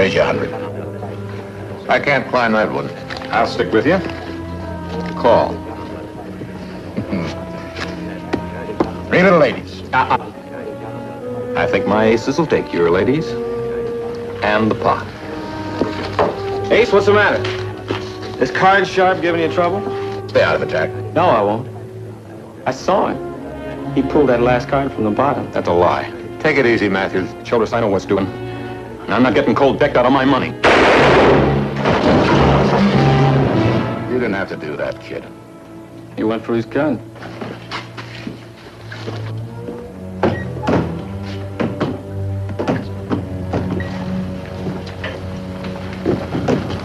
Raise you 100. I can't climb that one. I'll stick with you. Call. 3 little ladies. I think my aces will take your ladies and the pot. Ace, what's the matter? Is Card Sharp giving you trouble? Stay out of it, Jack. No, I won't. I saw him. He pulled that last card from the bottom. That's a lie. Take it easy, Matthews. Showed us I know what's doing. And I'm not getting cold decked out of my money. You didn't have to do that, kid. He went for his gun.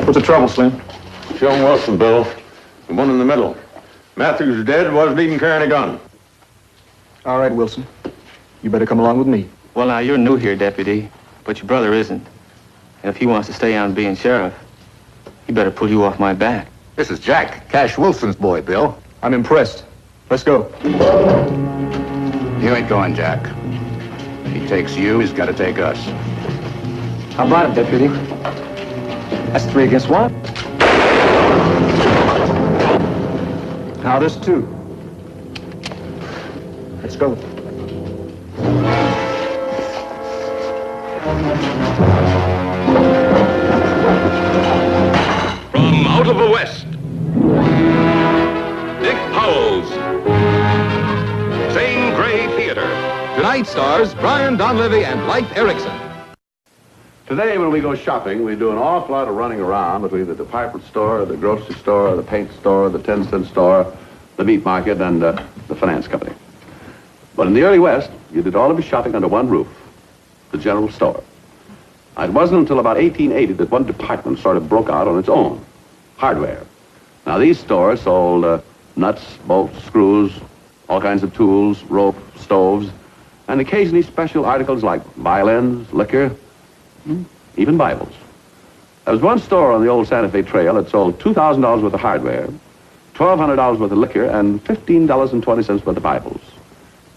What's the trouble, Slim? John Wilson, Bill. The one in the middle. Matthews is dead, wasn't even carrying a gun. All right, Wilson. You better come along with me. Well, now, you're new here, Deputy, but your brother isn't. And if he wants to stay on being sheriff, he better pull you off my back. This is Jack, Cash Wilson's boy, Bill. I'm impressed. Let's go. You ain't going, Jack. If he takes you, he's got to take us. How about it, Deputy? That's 3 against 1. Now there's 2. Let's go. From out of the West, Dick Powell's Zane Grey Theater. Tonight stars Brian Donlevy and Leif Erikson. Today, when we go shopping, we do an awful lot of running around between the department store, the grocery store, the paint store, the 10-cent store, the meat market, and the finance company. But in the early West, you did all of your shopping under one roof, the general store. It wasn't until about 1880 that one department sort of broke out on its own, hardware. Now, these stores sold nuts, bolts, screws, all kinds of tools, rope, stoves, and occasionally special articles like violins, liquor, even Bibles. There was one store on the old Santa Fe Trail that sold $2,000 worth of hardware, $1,200 worth of liquor, and $15.20 worth of Bibles.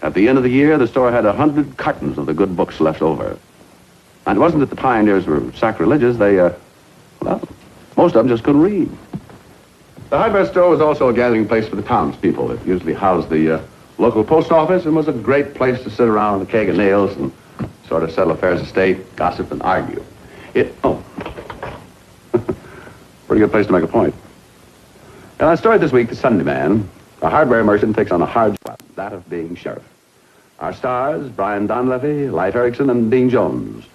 At the end of the year, the store had 100 cartons of the good books left over. And it wasn't that the pioneers were sacrilegious. They, well, most of them just couldn't read. The hardware store was also a gathering place for the townspeople. It usually housed the local post office and was a great place to sit around with a keg of nails and sort of settle affairs of state, gossip, and argue. Pretty good place to make a point. In our story this week, The Sunday Man, a hardware merchant takes on a hard job, that of being sheriff. Our stars, Brian Donlevy, Leif Erikson, and Dean Jones.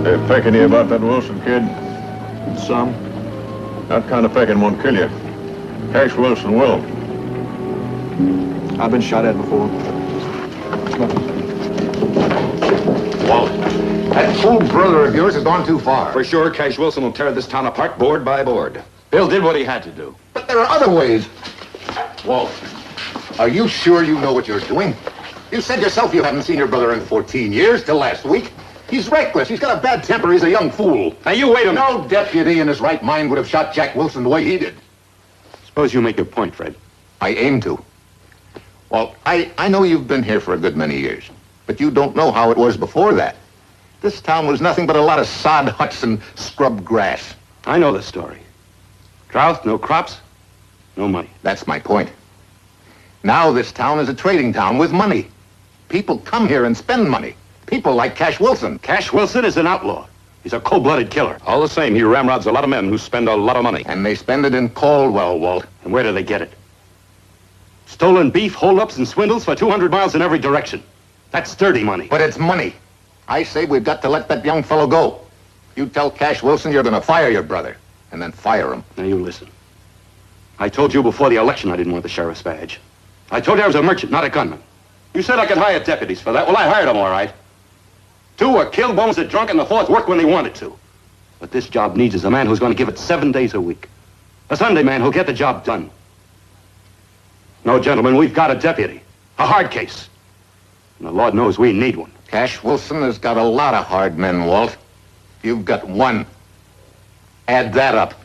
They're pecking you about that Wilson kid. Some. That kind of pecking won't kill you. Cash Wilson will. I've been shot at before. Walt, that fool brother of yours has gone too far. For sure, Cash Wilson will tear this town apart board by board. Bill did what he had to do. But there are other ways. Walt, are you sure you know what you're doing? You said yourself you haven't seen your brother in 14 years, till last week. He's reckless. He's got a bad temper. He's a young fool. Now, you wait a minute. No deputy in his right mind would have shot Jack Wilson the way he did. Suppose you make your point, Fred. I aim to. Well, I know you've been here for a good many years, but you don't know how it was before that. This town was nothing but a lot of sod huts and scrub grass. I know the story. Drought, no crops, no money. That's my point. Now this town is a trading town with money. People come here and spend money. People like Cash Wilson. Cash Wilson is an outlaw. He's a cold-blooded killer. All the same, he ramrods a lot of men who spend a lot of money. And they spend it in Caldwell, Walt. And where do they get it? Stolen beef, holdups, and swindles for 200 miles in every direction. That's dirty money. But it's money. I say we've got to let that young fellow go. You tell Cash Wilson you're going to fire your brother, and then fire him. Now, you listen. I told you before the election I didn't want the sheriff's badge. I told you I was a merchant, not a gunman. You said I could hire deputies for that. Well, I hired them, all right. 2 were killed, 1 was a drunk, and the 4th worked when they wanted to. What this job needs is a man who's going to give it 7 days a week. A Sunday man who'll get the job done. No, gentlemen, we've got a deputy. A hard case. And the Lord knows we need one. Cash Wilson has got a lot of hard men, Walt. You've got one. Add that up.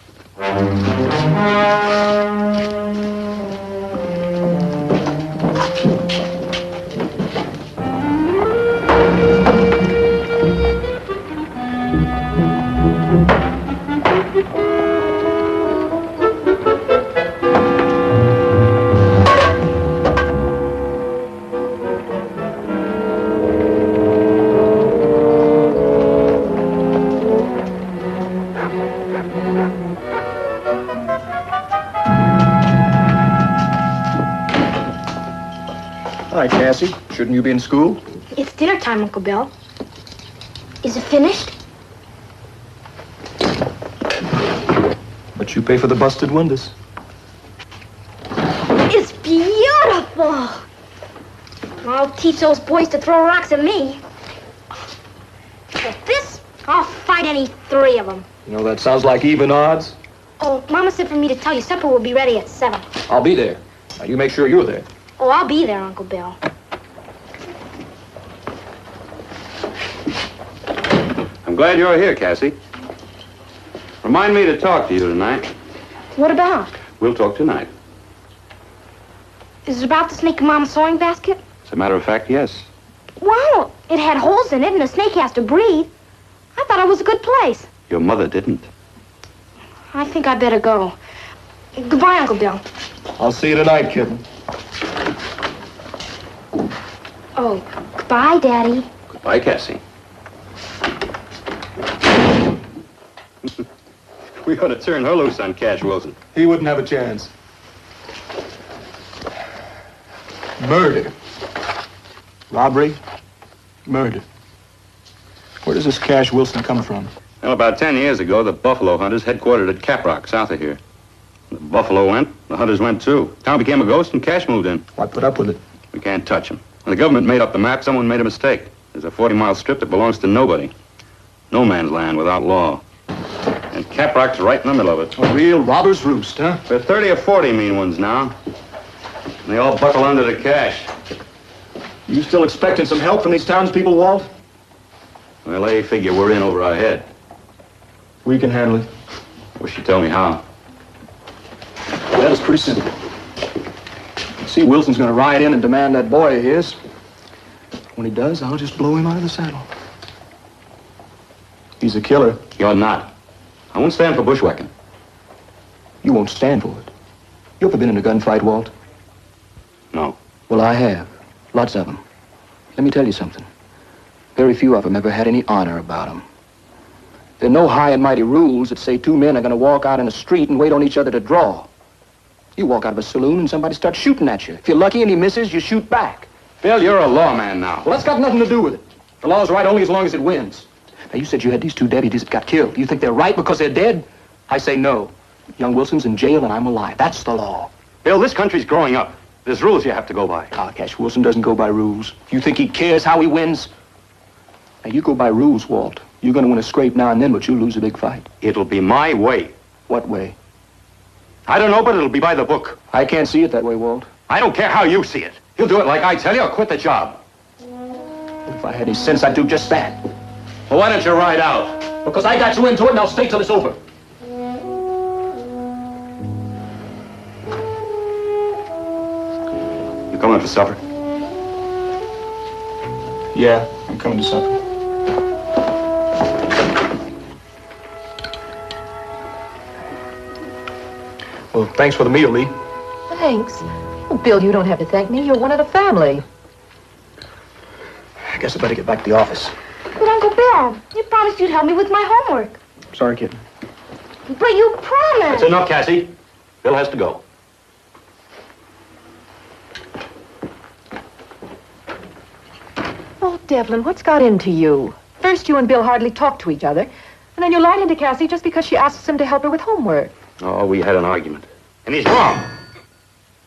Hi, Cassie. Shouldn't you be in school? It's dinner time, Uncle Bill. Is it finished? But you pay for the busted windows. It's beautiful. I'll teach those boys to throw rocks at me. With this, I'll fight any three of them. You know, that sounds like even odds. Oh, Mama said for me to tell you supper will be ready at 7. I'll be there. Now, you make sure you're there. Oh, I'll be there, Uncle Bill. I'm glad you're here, Cassie. Remind me to talk to you tonight. What about? We'll talk tonight. Is it about the snake in Mama's sewing basket? As a matter of fact, yes. Well, it had holes in it and the snake has to breathe. I thought it was a good place. Your mother didn't. I think I better go. Goodbye, Uncle Bill. I'll see you tonight, kitten. Oh, goodbye, Daddy. Goodbye, Cassie. We ought to turn her loose on Cash Wilson. He wouldn't have a chance. Murder. Robbery. Murder. Where does this Cash Wilson come from? Well, about 10 years ago, the buffalo hunters headquartered at Caprock, south of here. The buffalo went, the hunters went too. Town became a ghost and Cash moved in. Why put up with it? We can't touch him. When the government made up the map, someone made a mistake. There's a 40-mile strip that belongs to nobody. No man's land without law. And Caprock's right in the middle of it. A real robber's roost, huh? There are 30 or 40 mean ones now. And they all buckle under the Cash. You still expecting some help from these townspeople, Walt? Well, they figure we're in over our head. We can handle it. Wish you'd tell me how. That is pretty simple. See, Wilson's gonna ride in and demand that boy of his. When he does, I'll just blow him out of the saddle. He's a killer. You're not. I won't stand for bushwhacking. You won't stand for it. You ever been in a gunfight, Walt? No. Well, I have. Lots of them. Let me tell you something. Very few of them ever had any honor about them. There are no high and mighty rules that say two men are going to walk out in the street and wait on each other to draw. You walk out of a saloon and somebody starts shooting at you. If you're lucky and he misses, you shoot back. Bill, you're a lawman now. Well, that's got nothing to do with it. The law's right only as long as it wins. Now, you said you had these two deputies that got killed. Do you think they're right because they're dead? I say no. Young Wilson's in jail and I'm alive. That's the law. Bill, this country's growing up. There's rules you have to go by. Cash Wilson doesn't go by rules. You think he cares how he wins? Now, you go by rules, Walt. You're going to win a scrape now and then, but you'll lose a big fight. It'll be my way. What way? I don't know, but it'll be by the book. I can't see it that way, Walt. I don't care how you see it. You'll do it like I tell you or quit the job. If I had any sense, I'd do just that. Well, why don't you ride out? Because I got you into it, and I'll stay till it's over. You coming for supper? Yeah, I'm coming to supper. Well, thanks for the meal, Lee. Thanks. Well, Bill, you don't have to thank me. You're one of the family. I guess I better get back to the office. But Uncle Bill, you promised you'd help me with my homework. Sorry, kitten. But you promised. That's enough, Cassie. Bill has to go. Oh, Devlin, what's got into you? First, you and Bill hardly talk to each other, and then you lied into Cassie just because she asks him to help her with homework. Oh, we had an argument. And he's wrong.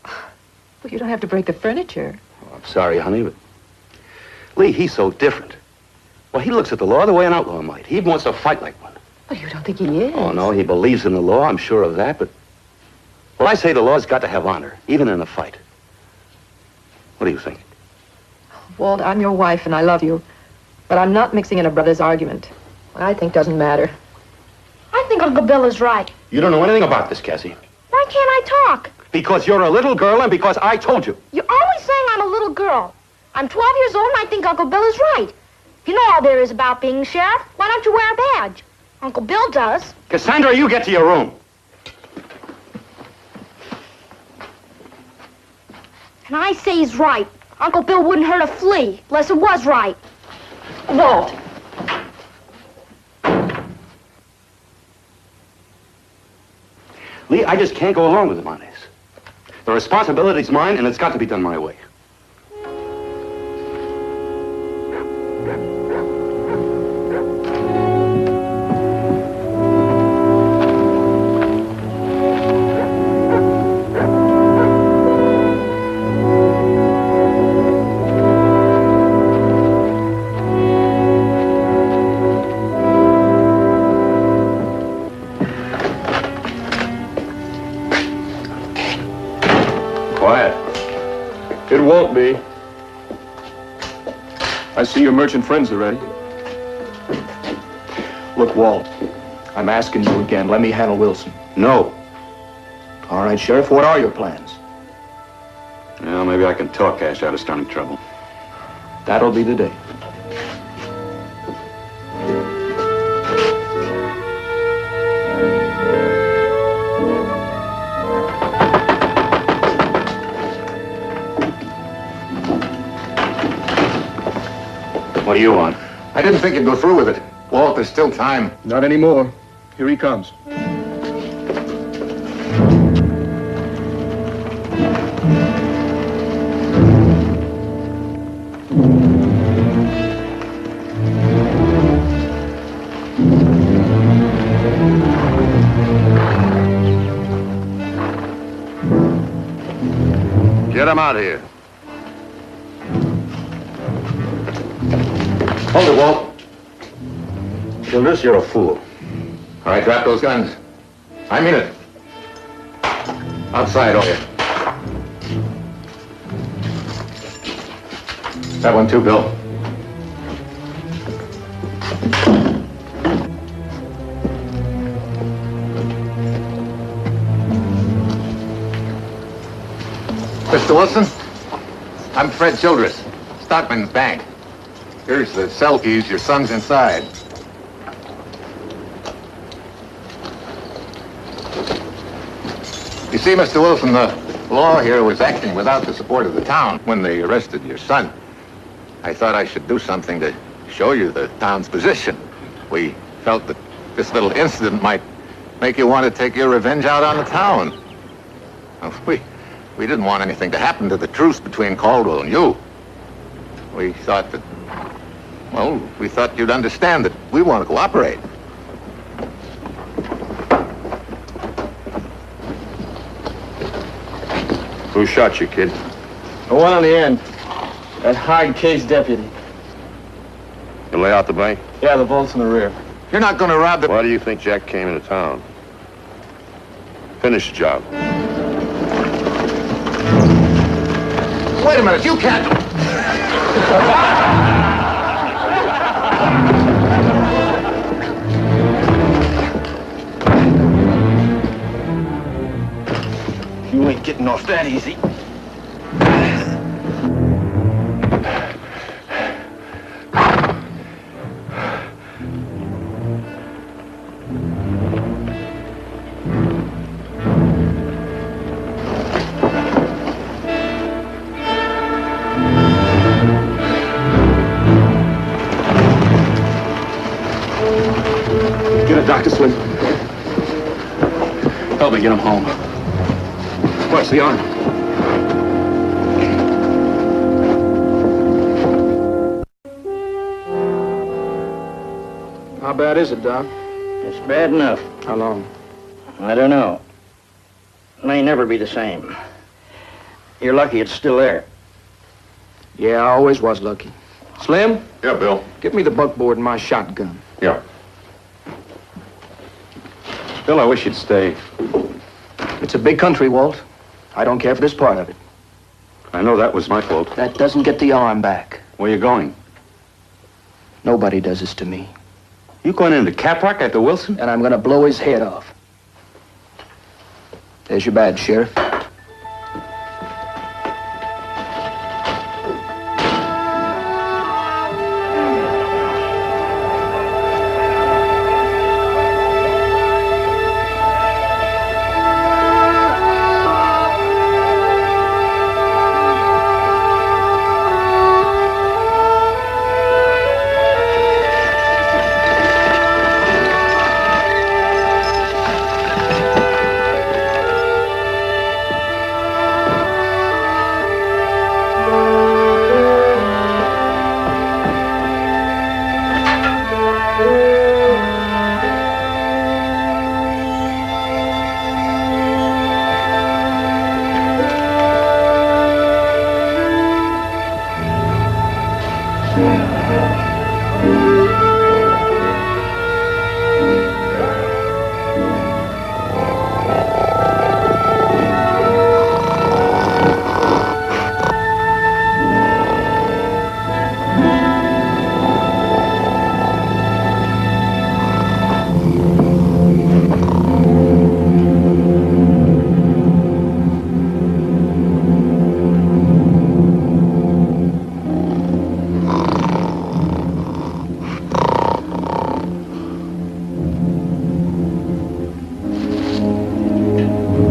Well, you don't have to break the furniture. Oh, I'm sorry, honey, but Lee, he's so different. Well, he looks at the law the way an outlaw might. He wants to fight like one. Well, you don't think he is? Oh, no, he believes in the law. I'm sure of that, but... Well, I say the law's got to have honor, even in a fight. What do you think? Walt, I'm your wife, and I love you. But I'm not mixing in a brother's argument. I think doesn't matter. I think Uncle Bill is right. You don't know anything about this, Cassie. Why can't I talk? Because you're a little girl and because I told you. You're always saying I'm a little girl. I'm 12 years old and I think Uncle Bill is right. If you know all there is about being sheriff, why don't you wear a badge? Uncle Bill does. Cassandra, you get to your room. And I say he's right. Uncle Bill wouldn't hurt a flea unless it was right. Walt. Lee, I just can't go along with him on this. The responsibility's mine, and it's got to be done my way. It won't be. I see your merchant friends already. Look, Walt, I'm asking you again. Let me handle Wilson. No. All right, Sheriff, what are your plans? Well, maybe I can talk Ash out of starting trouble. That'll be the day. What do you want? I didn't think you'd go through with it. Walt, there's still time. Not anymore. Here he comes. Get him out of here. Hold it, Walt. Childress, you're a fool. All right, drop those guns. I mean it. Outside, all you. That one too, Bill. Mr. Wilson, I'm Fred Childress, Stockman's Bank. Here's the cell keys. Your son's inside. You see, Mr. Wilson, the law here was acting without the support of the town when they arrested your son. I thought I should do something to show you the town's position. We felt that this little incident might make you want to take your revenge out on the town. We didn't want anything to happen to the truce between Caldwell and you. We thought that, well, we thought you'd understand that we want to cooperate. Who shot you, kid? The one on the end. That hard case deputy. You lay out the bank? Yeah, the vault's in the rear. You're not going to rob the... Why do you think Jack came into town? Finish the job. Wait a minute, you can't... You ain't getting off that easy. Get a doctor, Slim. Help me get him home. What's the arm? How bad is it, Doc? It's bad enough. How long? I don't know. It may never be the same. You're lucky it's still there. Yeah, I always was lucky. Slim, Yeah, Bill. give me the buckboard and my shotgun. Yeah. Bill, I wish you'd stay. It's a big country, Walt. I don't care for this part of it. I know that was my fault. That doesn't get the arm back. Where you going? Nobody does this to me. You going into Caprock after Wilson? And I'm gonna blow his head off. There's your badge, Sheriff.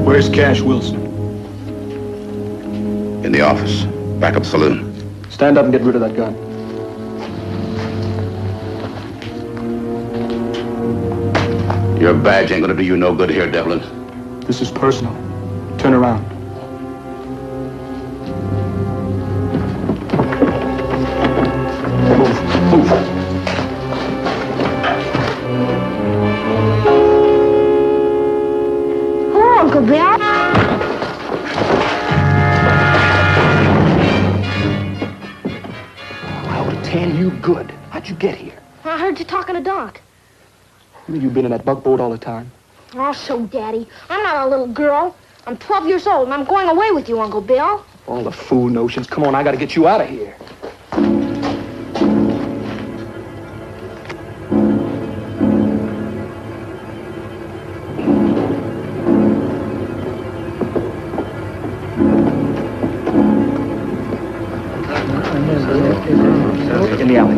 Where's Cash Wilson? In the office. Backup saloon. Stand up and get rid of that gun. Your badge ain't gonna do you no good here, Devlin. This is personal. Turn around. Move. Oh, Uncle Bill. I ought to tan you good. How'd you get here? I heard you talking to Doc. You been in that buckboard all the time? Oh, so, Daddy, I'm not a little girl. I'm 12 years old, and I'm going away with you, Uncle Bill. All the fool notions. Come on, I gotta get you out of here. In the alley.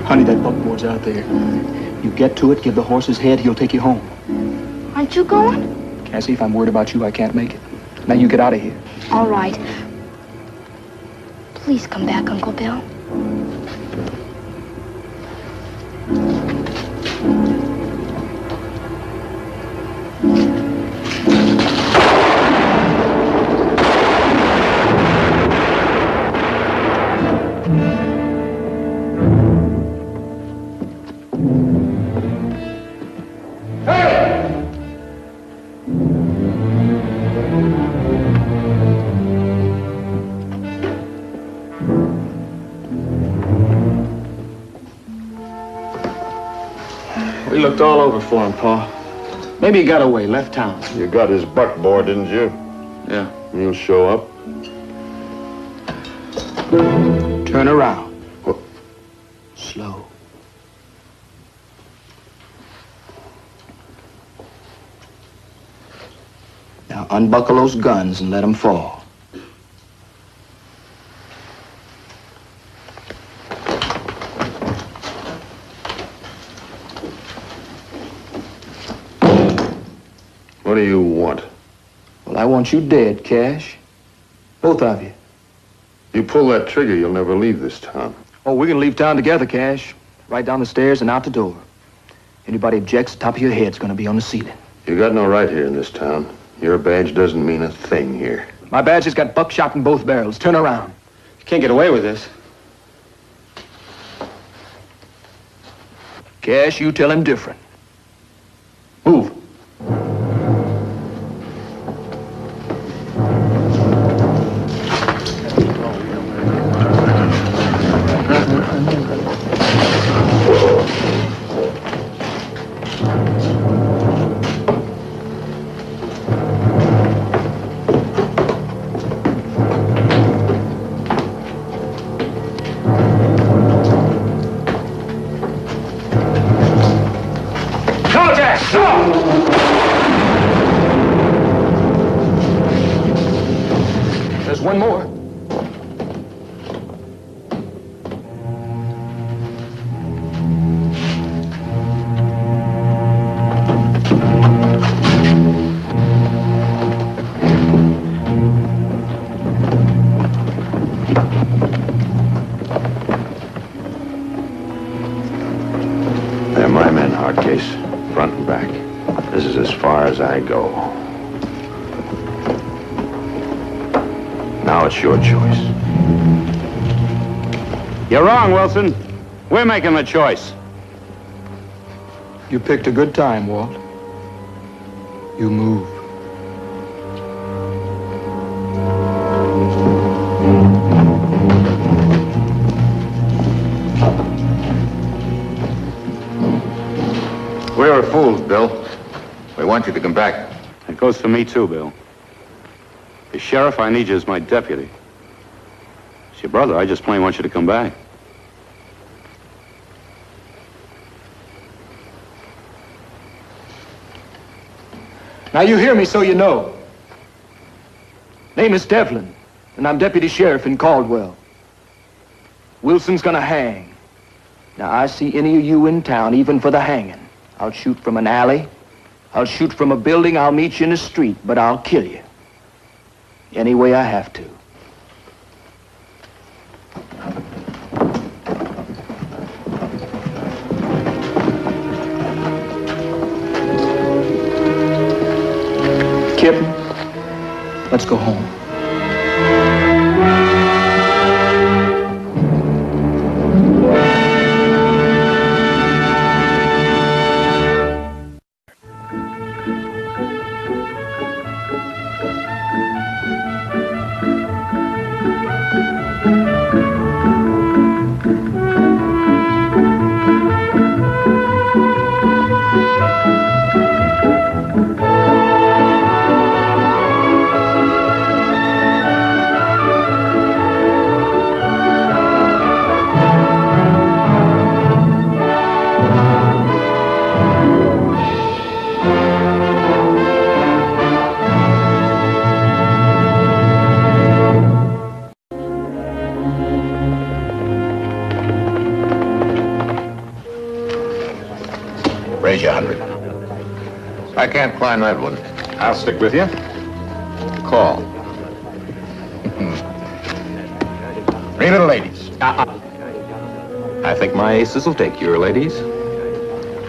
Honey, that buckboard's out there. You get to it, give the horse his head, he'll take you home. Aren't you going? Cassie, if I'm worried about you, I can't make it. Now you get out of here. All right. Please come back, Uncle Bill. We looked all over for him, Pa. Maybe he got away, left town. You got his buckboard, didn't you? Yeah. He'll show up. Turn around. Slow. Now unbuckle those guns and let them fall. What do you want? Well, I want you dead, Cash. Both of you. You pull that trigger, you'll never leave this town. Oh, we're gonna leave town together, Cash. Right down the stairs and out the door. Anybody objects, the top of your head's gonna be on the ceiling. You got no right here in this town. Your badge doesn't mean a thing here. My badge has got buckshot in both barrels. Turn around. You can't get away with this. Cash, you tell him different. Move. There's one more. They're my men, hard case, front and back. This is as far as I go. Now it's your choice. You're wrong, Wilson. We're making the choice. You picked a good time, Walt. You move. We were fools, Bill. We want you to come back. It goes for me, too, Bill. As sheriff, I need you as my deputy. As your brother, I just plain want you to come back. Now you hear me so you know. Name is Devlin, and I'm deputy sheriff in Caldwell. Wilson's gonna hang. Now I see any of you in town, even for the hanging. I'll shoot from an alley. I'll shoot from a building. I'll meet you in the street, but I'll kill you. Any way I have to. Kip, let's go home. Raise you 100. I can't climb that one. I'll stick with you. Call. 3 little ladies. I think my aces will take your ladies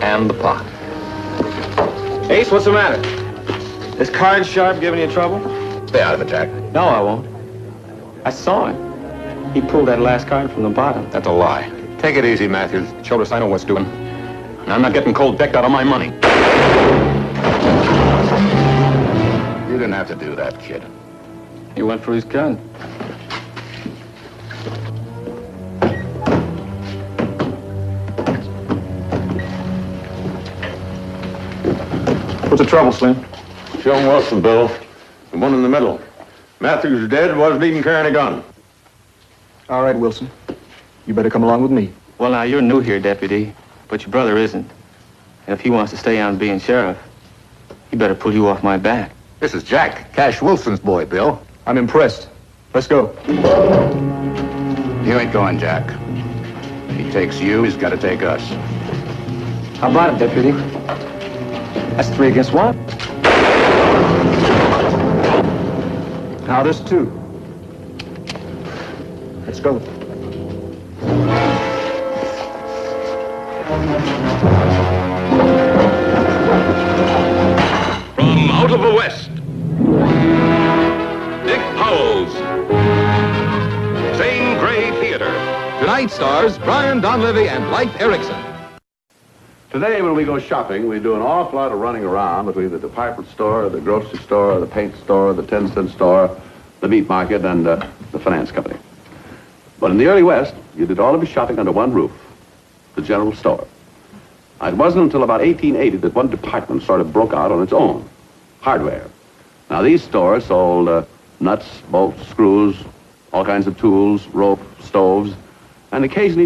and the pot. Ace, what's the matter? Is Card Sharp giving you trouble? Stay out of it, Jack. No, I won't. I saw him. He pulled that last card from the bottom. That's a lie. Take it easy, Matthews. Childress, I know what's doing. And I'm not getting cold decked out of my money. You didn't have to do that, kid. He went for his gun. What's the trouble, Slim? Show Wilson, Bill. The one in the middle. Matthews is dead, wasn't even carrying a gun. All right, Wilson. You better come along with me. Well, now, you're new here, Deputy, but your brother isn't. And if he wants to stay on being sheriff, he better pull you off my back. This is Jack, Cash Wilson's boy, Bill. I'm impressed. Let's go. You ain't going, Jack. If he takes you, he's got to take us. How about it, Deputy? That's 3 against 1. Now there's 2. Let's go. From out of the West, Dick Powell's Zane Grey Theater. Tonight stars Brian Donlevy and Blythe Erickson. Today, when we go shopping, we do an awful lot of running around between the department store, the grocery store, the paint store, the 10-cent store, the meat market, and the finance company. But in the early West, you did all of your shopping under one roof, the general store. It wasn't until about 1880 that one department sort of broke out on its own, hardware. Now, these stores sold nuts, bolts, screws, all kinds of tools, rope, stoves, and occasionally